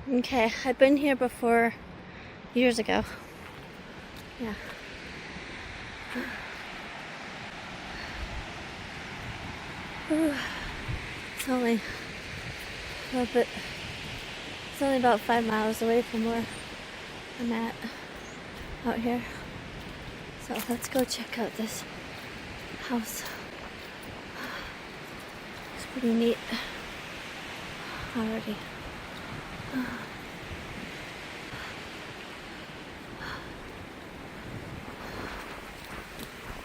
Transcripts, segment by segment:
Okay, I've been here before years ago. Yeah. Ooh, it's only a little bit, it's only about 5 miles away from where I'm at out here. So let's go check out this house. It's pretty neat already.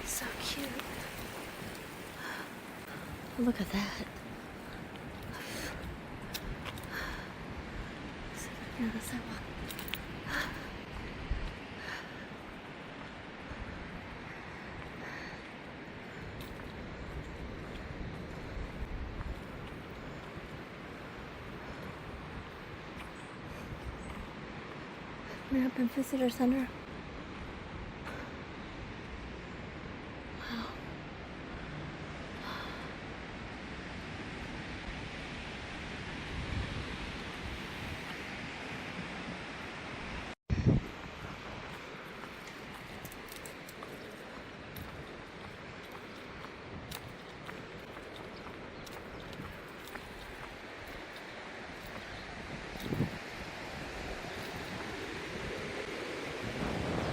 So cute. Look at that. Yeah, the sidewalk. American Visitor Center. Wow.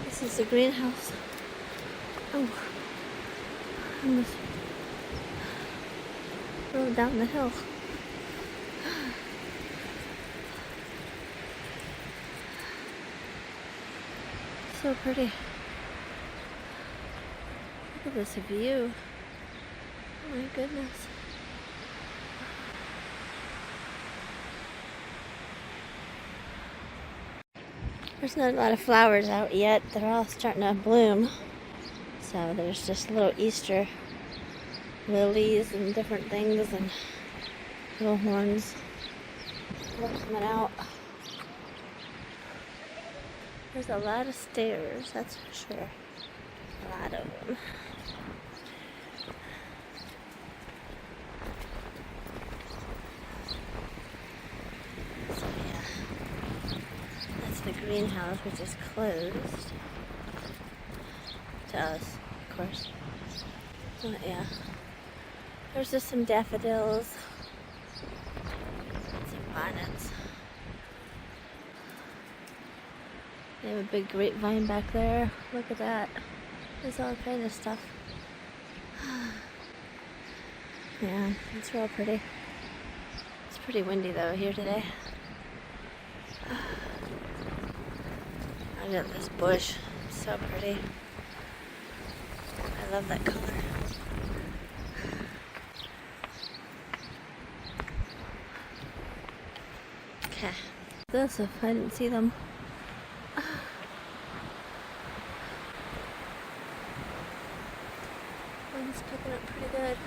This is the greenhouse. Oh, I almost rode down the hill. So pretty. Look at this view. Oh my goodness. There's not a lot of flowers out yet. They're all starting to bloom. So there's just little Easter lilies and different things and little horns coming out. There's a lot of stairs, that's for sure. A lot of them. So yeah, that's the greenhouse, which is closed to us, of course. But yeah, there's just some daffodils, some bonnets. They have a big grapevine back there. Look at that. There's all kind of stuff. Yeah, it's real pretty. It's pretty windy though here today. I got this bush. It's so pretty. I love that color. Okay. This if I didn't see them. One's picking up pretty good.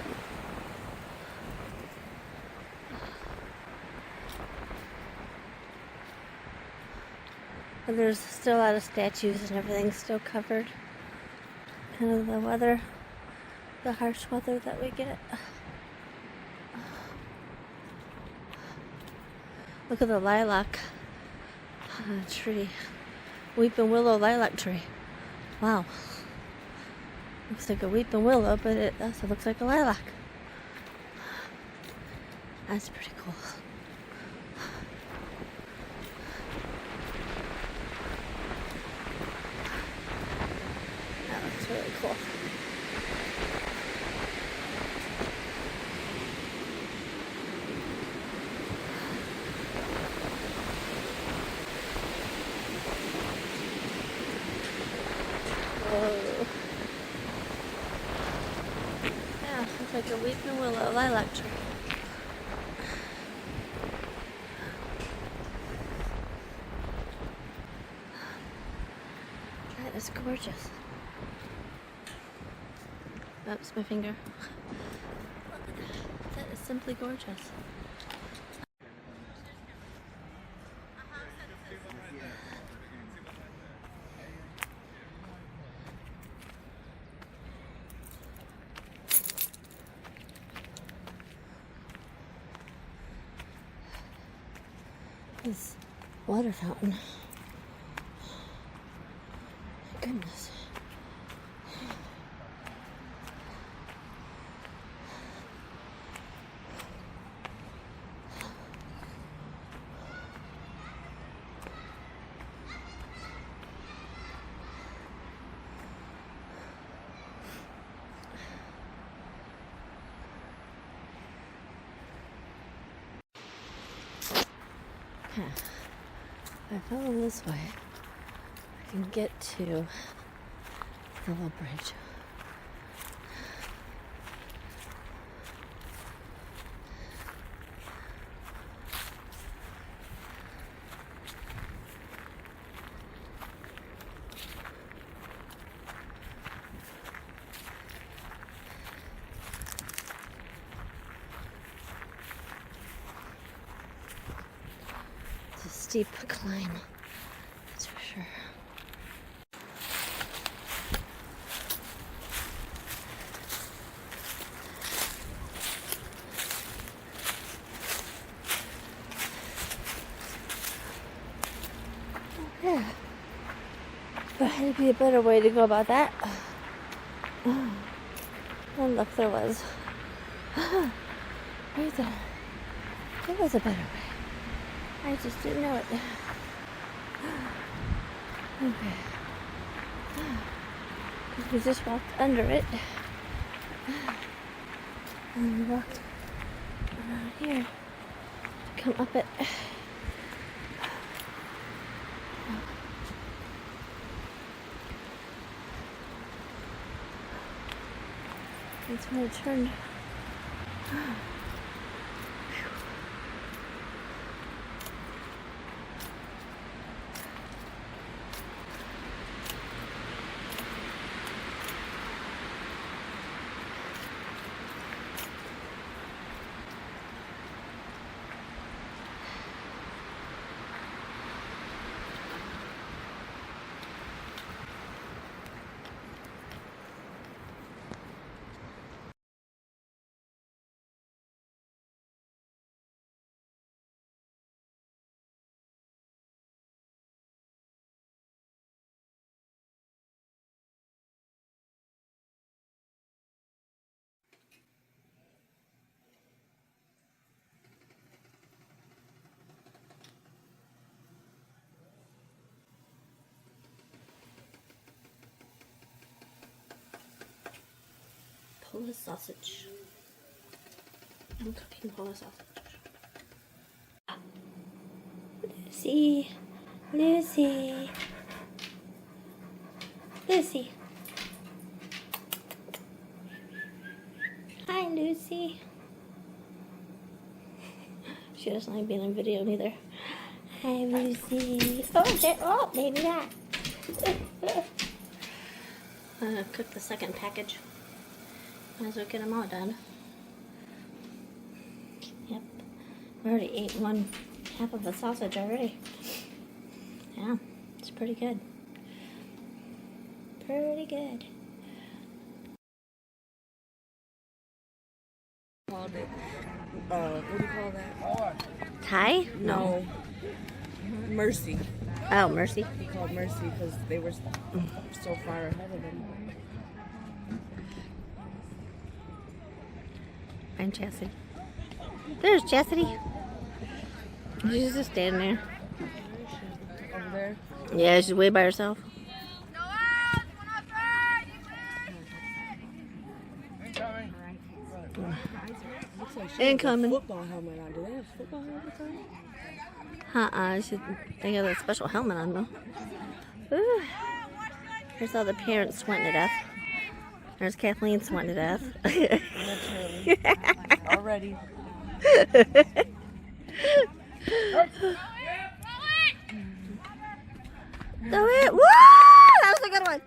But there's still a lot of statues and everything still covered. Kind of the weather, the harsh weather that we get. Look at the lilac tree. Weeping willow lilac tree. Wow. Looks like a weeping willow, but it also looks like a lilac. That's pretty cool. That looks really cool. Whoa. Yeah, it's like a weeping willow lilac tree. That is gorgeous. Oops, my finger. Look at that. That is simply gorgeous. This water fountain. Goodness. Okay. If I follow this way, I can get to the little bridge. It's a steep climb, that's for sure. Yeah. There had to be a better way to go about that. And look, there was. Right there. There was a better way. I just didn't know it. Okay. We just walked under it. And we walked around here to come up it. That's when I turned. Polish sausage. I'm cooking Polish sausage. Lucy. Lucy. Lucy. Hi, Lucy. She doesn't like being in video neither. Hi, Lucy. Oh, baby that. I'm gonna cook the second package. Might as well get them all done. Yep. I already ate one half of the sausage already. Yeah, it's pretty good. Pretty good. Called it, what do you call that? Thai? No. Mercy. Oh, Mercy. He called Mercy because they were so far ahead of him. I'm Chastity. There's Chastity. She's just standing there. Over there? Yeah, she's way by herself. Looks like she has a Incoming. football helmet on. Do they have football helmets on? They got a special helmet on though. Ooh. Here's all the parents sweating to death. There's Kathleen sweating to death. Literally. Already. Do it! Woo! That was a good one.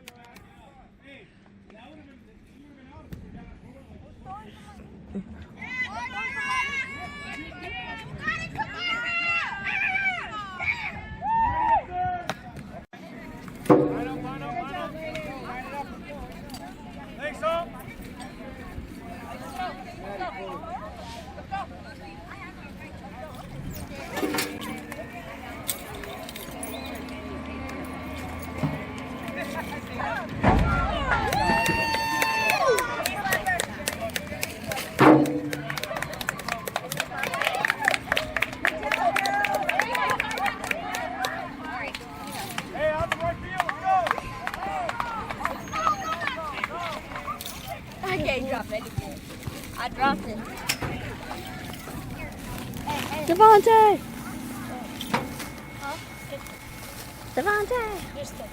I dropped it. Devontae! Huh? Devontae! Just touch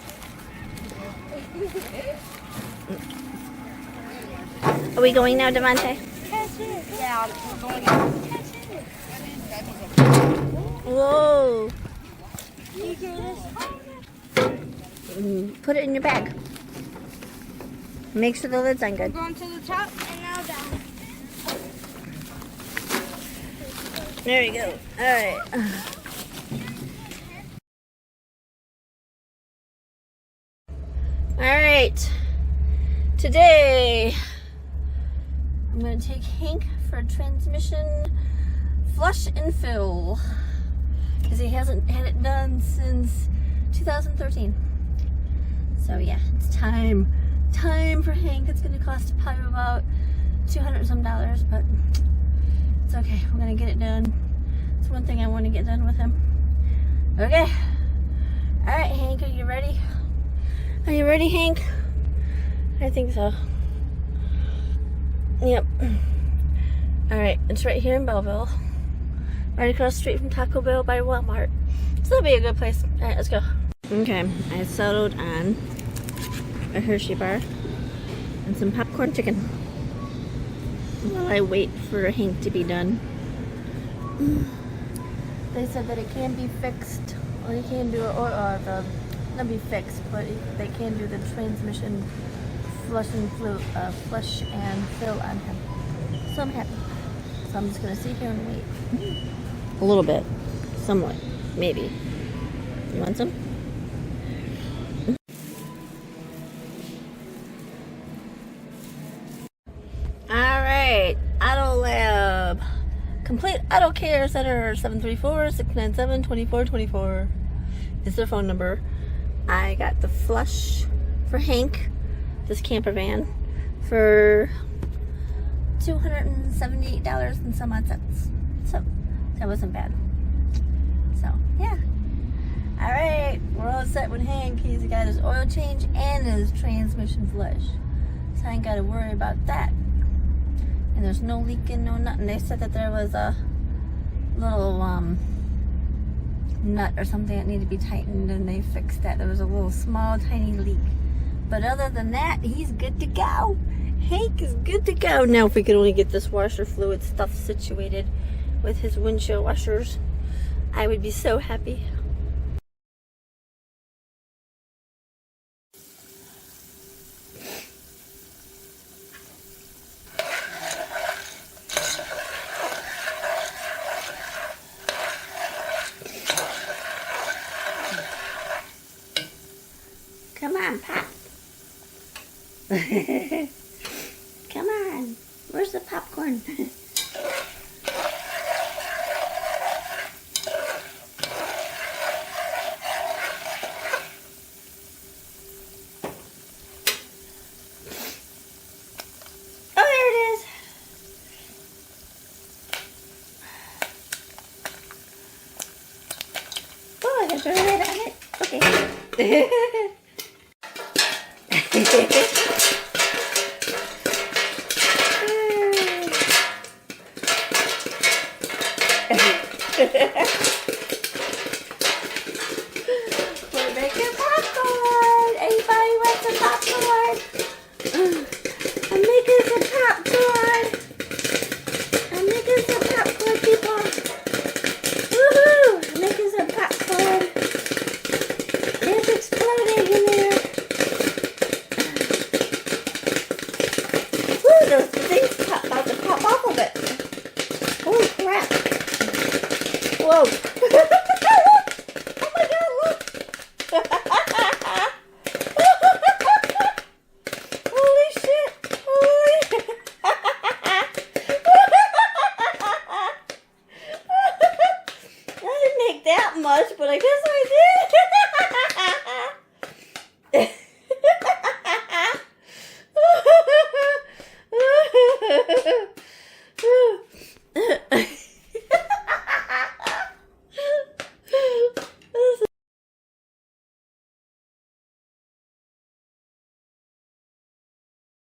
Are we going now, Devontae? it. Yeah, we're going out. Catch it. Whoa! You hear this? Put it in your bag. Make sure the lid's on good. We're going to the top and now down. There you go. Alright. Alright. Today, I'm going to take Hank for a transmission flush and fill. Because he hasn't had it done since 2013. So yeah, it's time for Hank. It's going to cost probably about $200 some, but it's okay. We're going to get it done. It's one thing I want to get done with him. Okay. Alright, Hank, are you ready? Are you ready, Hank? I think so. Yep. Alright, it's right here in Belleville. Right across the street from Taco Bell by Walmart. So that'll be a good place. Alright, let's go. Okay, I settled on a Hershey bar and some popcorn chicken while I wait for Hank to be done. They said that it can be fixed, or you can do it, or not be fixed, but they can do the transmission flush and fill on him. So I'm happy. So I'm just gonna sit here and wait. A little bit, somewhat, maybe. You want some? Alright, Auto Lab. Complete Auto Care Center, 734-697-2424 is their phone number. I got the flush for Hank, this camper van, for $278 and some odd cents. So, that wasn't bad. So, yeah. Alright, we're all set with Hank. He's got his oil change and his transmission flush. So I ain't got to worry about that. And there's no leaking, no nothing. They said that there was a little nut or something that needed to be tightened, and they fixed that. There was a little small tiny leak, but other than that, he's good to go. Hank is good to go. Now if we could only get this washer fluid stuff situated with his windshield washers, I would be so happy. Come on, Pop. Come on. Where's the popcorn? Oh, there it is. Oh, I got to turn it on it. Okay. We're making popcorn. Anybody want some popcorn? I'm making some popcorn. I'm making some popcorn, people. Woohoo! I'm making some popcorn. It's exploding in there. Woo, those things about to pop off of it. Holy crap. Whoa. Oh my god, look. Holy shit. Holy. I didn't make that much, but I guess I did.